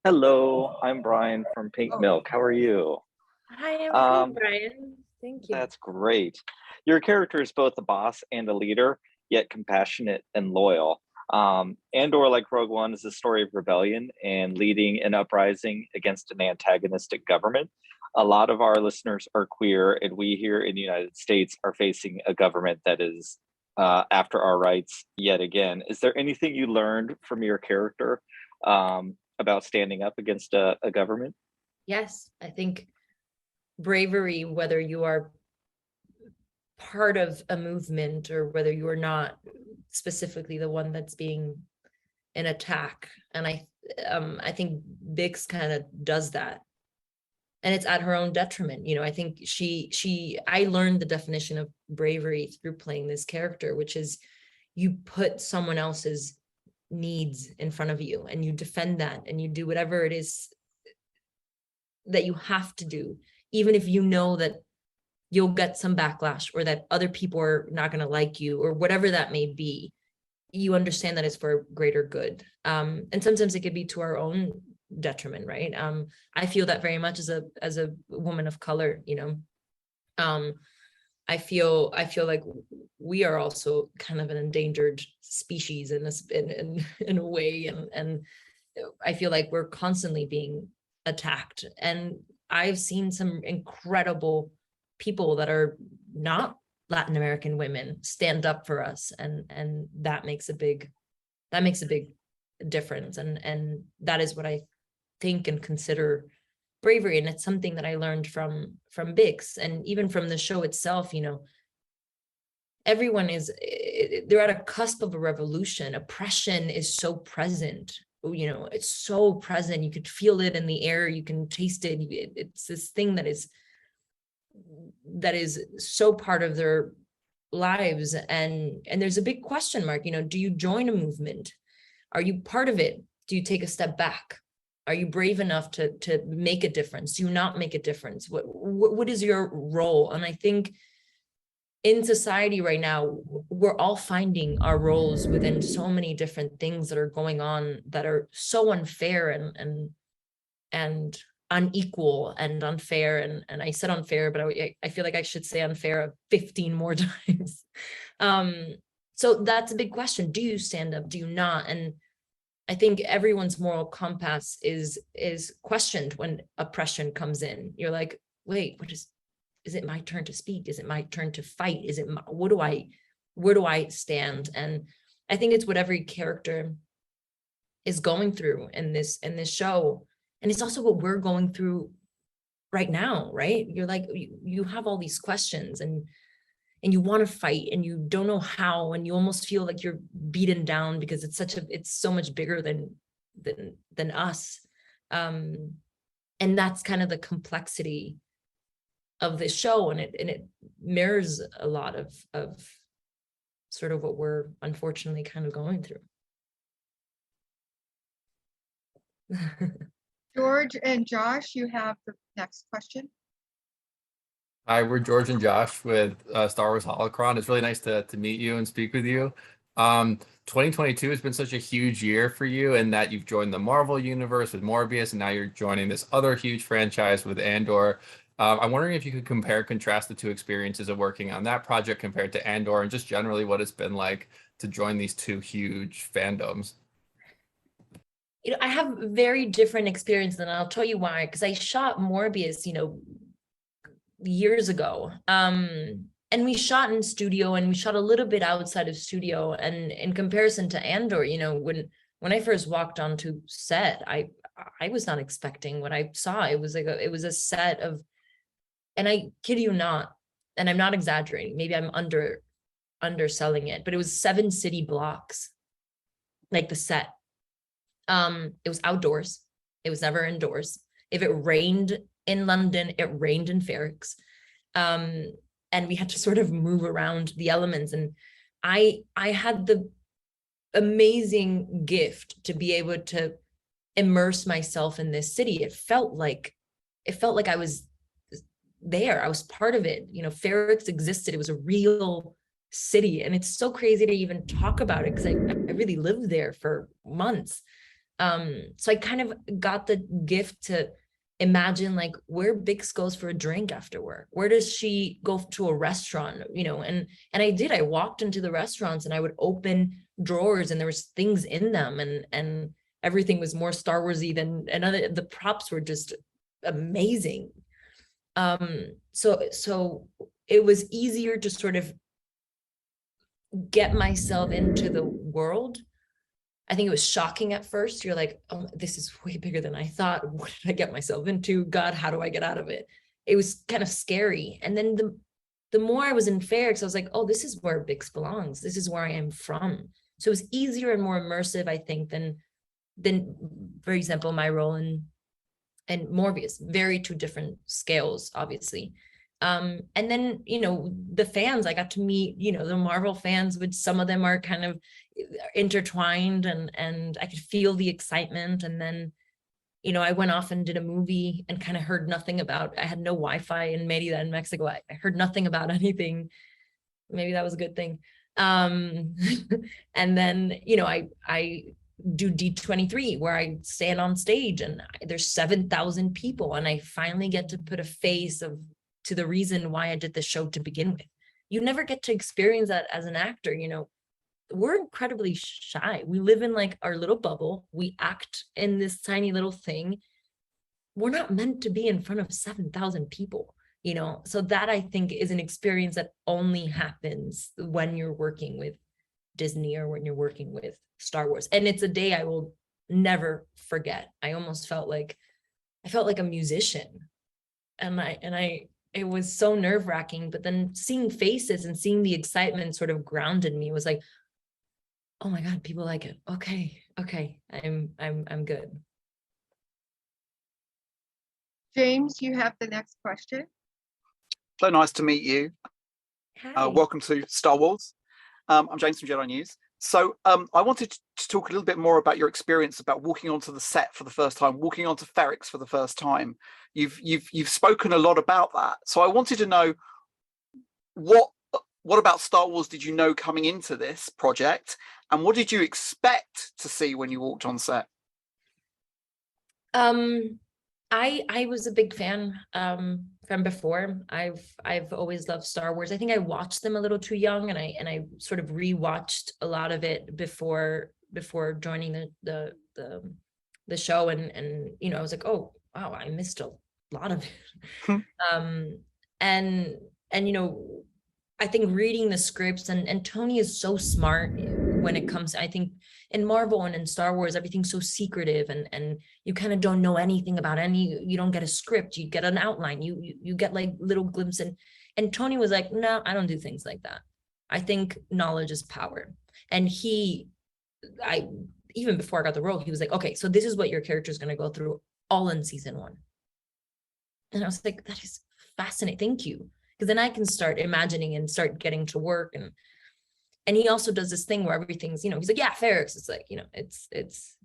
Hello, I'm Brian from Pink Milk. How are you? Hi, I'm good, Um, Brian. Thank you. that's great. Your character is both a boss and a leader, yet compassionate and loyal. Andor, like Rogue One, is a story of rebellion and leading an uprising against an antagonistic government. A lot of our listeners are queer, and we here in the United States are facing a government that is after our rights yet again. Is there anything you learned from your character about standing up against a government? Yes, I think bravery, whether you are part of a movement or whether you are not specifically the one that's being an attack. And I think Bix kind of does that. And it's at her own detriment. I think I learned the definition of bravery through playing this character, which is you put someone else's needs in front of you and you defend that and you do whatever it is that you have to do, even if you know that you'll get some backlash or that other people are not going to like you or whatever that may be. You understand that it's for greater good. And sometimes it could be to our own detriment, right? I feel that very much as a woman of color. I feel like we are also kind of an endangered species in a way, and I feel like we're constantly being attacked. And I've seen some incredible people that are not Latin American women stand up for us, and that makes a big difference. And that is what I think and consider bravery. And it's something that I learned from Bix, and even from the show itself. Everyone they're at a cusp of a revolution. Oppression is so present. It's so present. You could feel it in the air. You can taste it. It's this thing that is so part of their lives. And there's a big question mark. Do you join a movement? Are you part of it? Do you take a step back? Are you brave enough to make a difference? Do you not make a difference? What is your role? And I think in society right now, we're all finding our roles within so many different things that are going on that are so unfair and unequal and unfair. And I said unfair, but I feel like I should say unfair 15 more times. So that's a big question. Do you stand up? Do you not? And I think everyone's moral compass is questioned when oppression comes in. You're like, wait, is it my turn to speak? Is it my turn to fight? Where do I stand? And I think it's what every character is going through in this show. And it's also what we're going through right now, right? You're like, you have all these questions and you want to fight and you don't know how, and you almost feel like you're beaten down because it's so much bigger than us. And that's kind of the complexity of this show, and it mirrors a lot of sort of what we're unfortunately kind of going through. George and Josh, you have the next question. Hi, we're George and Josh with Star Wars Holocron. It's really nice to meet you and speak with you. 2022 has been such a huge year for you in that you've joined the Marvel universe with Morbius, and now you're joining this other huge franchise with Andor. I'm wondering if you could compare and contrast the two experiences of working on that project compared to Andor, and just generally what it's been like to join these two huge fandoms. I have very different experience, and I'll tell you why. Because I shot Morbius, years ago. And we shot in studio, and we shot a little bit outside of studio. And in comparison to Andor, when I first walked onto set, I was not expecting what I saw. It was a set of, and I kid you not, and I'm not exaggerating, maybe I'm underselling it, but it was 7 city blocks, like the set. It was outdoors. It was never indoors. If it rained in London, it rained in Ferrix. And we had to sort of move around the elements. And I had the amazing gift to be able to immerse myself in this city. It felt like I was there. I was part of it. Ferrix existed. It was a real city. And it's so crazy to even talk about it because I really lived there for months. So I kind of got the gift to imagine like where Bix goes for a drink after work. Where does she go to a restaurant, you know? And I walked into the restaurants and I would open drawers and there was things in them, and everything was more Star Warsy than another. The props were just amazing. So it was easier to sort of get myself into the world. I think it was shocking at first. You're like, oh, this is way bigger than I thought. What did I get myself into? God, how do I get out of it? It was kind of scary. And then the more I was in Ferrex, I was like, oh, this is where Bix belongs. This is where I am from. So it was easier and more immersive, I think, than for example, my role in Morbius. Very two different scales, obviously. And then, you know, the fans, I got to meet, you know, the Marvel fans, which some of them are kind of intertwined, and I could feel the excitement. And then, you know, I went off and did a movie and kind of heard nothing about, I had no Wi-Fi in Merida in Mexico. I heard nothing about anything. Maybe that was a good thing. And then, you know, I do D23 where I stand on stage and there's 7,000 people and I finally get to put a face to the reason why I did the show to begin with. You never get to experience that as an actor, you know. We're incredibly shy. We live in like our little bubble. We act in this tiny little thing. We're not meant to be in front of 7,000 people, you know. So that, I think, is an experience that only happens when you're working with Disney or when you're working with Star Wars. And it's a day I will never forget. I almost felt like a musician. And it was so nerve-wracking, but then seeing faces and seeing the excitement sort of grounded me. It was like, oh my God, people like it. Okay, I'm good. James, you have the next question. So nice to meet you. Hi. Welcome to Star Wars. I'm James from Jedi News. So I wanted to talk a little bit more about your experience about walking onto the set for the first time, walking onto Ferrex for the first time. You've spoken a lot about that. So I wanted to know what about Star Wars did you know coming into this project, and what did you expect to see when you walked on set? I was a big fan from before. I've always loved Star Wars. I think I watched them a little too young, and I sort of rewatched a lot of it before joining the show, and you know, I was like, oh wow, I missed a lot of it. And you know, I think reading the scripts, and Tony is so smart when it comes, I think, in Marvel and in Star Wars, everything's so secretive, and you kind of don't know anything about you don't get a script, you get an outline, you get like little glimpses, and Tony was like, no, I don't do things like that. I think knowledge is power. And even before I got the role, he was like, okay, so this is what your character is going to go through all in season 1. And I was like, that is fascinating. Thank you. Because then I can start imagining and start getting to work. And he also does this thing where everything's, you know, he's like, yeah, Ferrex, it's like, you know, it's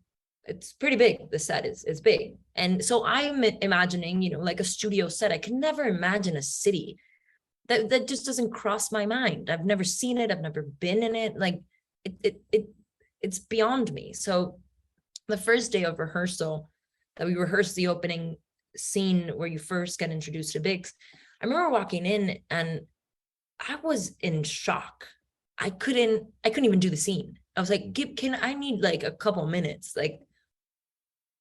pretty big. The set is big. And so I'm imagining, you know, like a studio set. I can never imagine a city. That just doesn't cross my mind. I've never seen it. I've never been in it. Like it's beyond me. So the first day of rehearsal that we rehearsed the opening scene where you first get introduced to Bix, I remember walking in and I was in shock. I couldn't even do the scene. I was like, I need like a couple minutes. Like,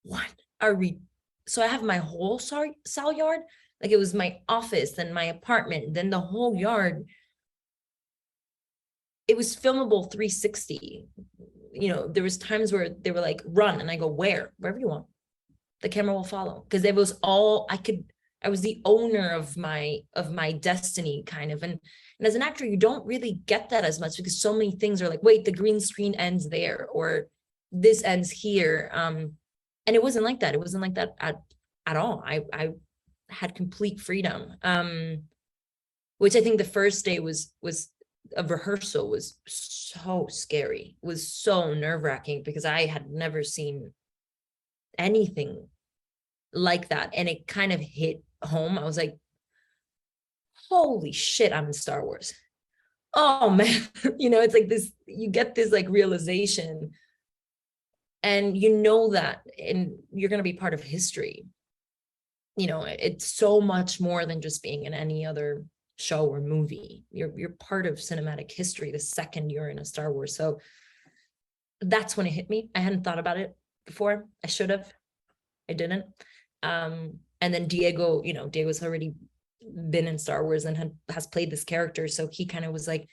what are we? So I have my whole cell yard. Like, it was my office, then my apartment, then the whole yard. It was filmable 360. You know, there was times where they were like, run. And I go, wherever you want. The camera will follow. Because it was all I was the owner of my destiny, kind of. And as an actor, you don't really get that as much, because so many things are like, wait, the green screen ends there, or this ends here. And it wasn't like that. It wasn't like that at all. I had complete freedom, which I think the first day was of rehearsal was so scary. It was so nerve-wracking because I had never seen anything like that. And it kind of hit home. I was like, holy shit, I'm in Star Wars. Oh man, you know, it's like this, you get this like realization. And you know that, and you're going to be part of history. You know, it's so much more than just being in any other show or movie. You're part of cinematic history the second you're in a Star Wars. So that's when it hit me. I hadn't thought about it before. I should have. I didn't. And then Diego, you know, Diego's already been in Star Wars and has played this character. So he kind of was like,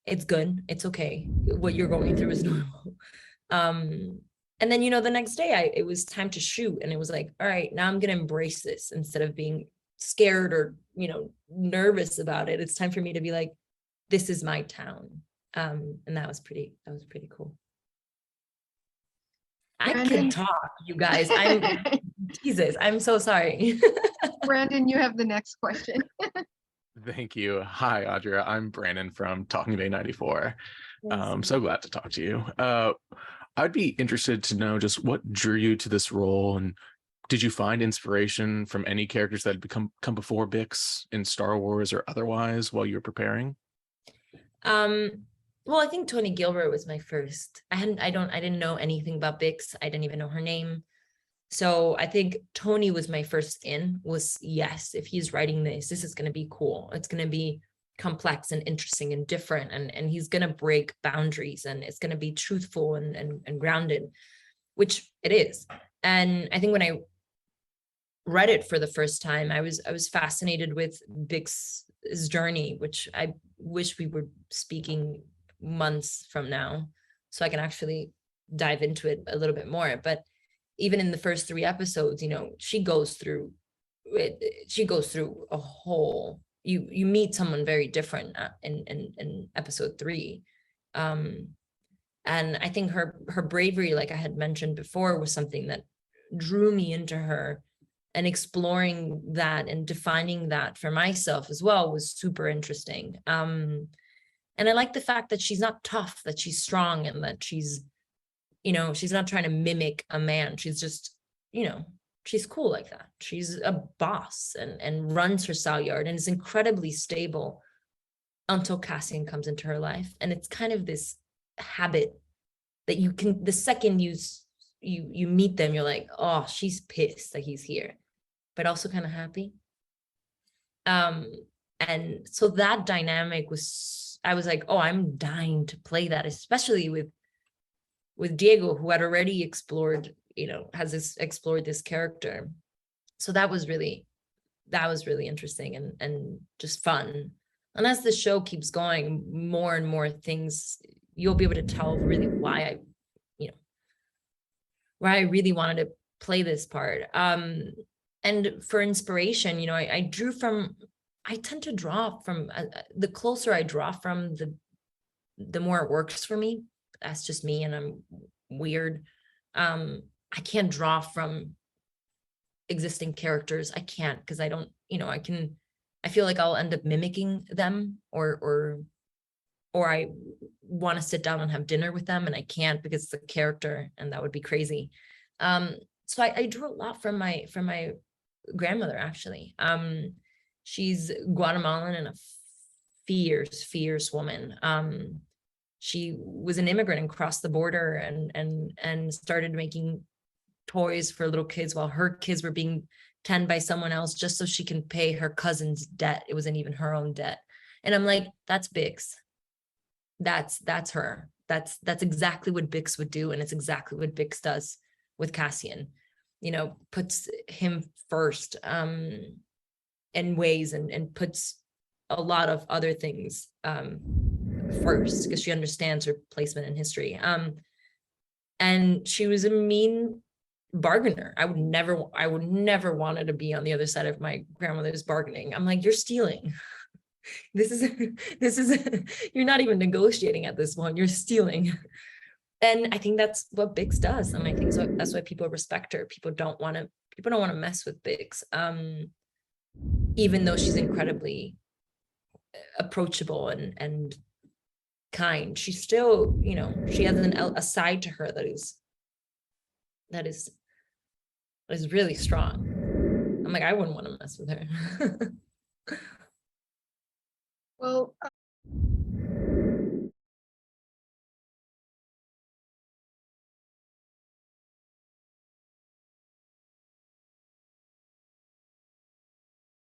it's good. It's okay. What you're going through is normal. And then, you know, the next day it was time to shoot, and it was like, all right, now I'm going to embrace this instead of being scared or, you know, nervous about it. It's time for me to be like, this is my town. And that was pretty cool. I Brandon? can talk, you guys. Jesus, I'm so sorry. Brandon, you have the next question. Thank you. Hi, Adria. I'm Brandon from Talking Bay 94. So glad to talk to you. I'd be interested to know just what drew you to this role, and did you find inspiration from any characters that had come before Bix in Star Wars or otherwise while you were preparing? Well, I think Tony Gilbert was my first. I didn't know anything about Bix. I didn't even know her name. So I think Tony was my first was yes, if he's writing this is going to be cool. It's going to be complex and interesting and different. And he's going to break boundaries, and it's going to be truthful and grounded, which it is. And I think when I read it for the first time, I was fascinated with Bix's journey, which I wish we were speaking months from now so I can actually dive into it a little bit more. But even in the first 3 episodes, you know, she goes through a whole, you meet someone very different in episode 3. And I think her bravery, like I had mentioned before, was something that drew me into her, and exploring that and defining that for myself as well was super interesting. And I like the fact that she's not tough, that she's strong, and that she's, you know, she's not trying to mimic a man. She's just, you know, she's cool like that. She's a boss and runs her Salyard and is incredibly stable until Cassian comes into her life. And it's kind of this habit that you can, the second you meet them, you're like, oh, she's pissed that he's here, but also kind of happy. And so that dynamic I was like, oh, I'm dying to play that, especially with Diego, who had already explored, you know, explored this character. So that was really interesting and just fun. And as the show keeps going, more and more things, you'll be able to tell really why I really wanted to play this part. And for inspiration, you know, I tend to draw from, the closer I draw from, the more it works for me. That's just me, and I'm weird. I can't draw from existing characters. I can't, because I don't, you know, I feel like I'll end up mimicking them, or I want to sit down and have dinner with them, and I can't because it's a character, and that would be crazy. So I drew a lot from my grandmother, actually. She's Guatemalan and a fierce woman. She was an immigrant and crossed the border and started making toys for little kids while her kids were being tended by someone else, just so she can pay her cousin's debt. It wasn't even her own debt. And I'm like, that's Bix. That's her. That's exactly what Bix would do. And it's exactly what Bix does with Cassian, you know, puts him first in ways, and puts a lot of other things first, because she understands her placement in history. And she was a mean bargainer. I would never wanted to be on the other side of my grandmother's bargaining. I'm like, you're stealing. This is you're not even negotiating at this point, you're stealing. And I think that's what Bix does. And I think that's why people respect her. People don't want to mess with Bix. Even though she's incredibly approachable and kind, she's still, you know, she has a side to her that is really strong. I'm like, I wouldn't want to mess with her. Well,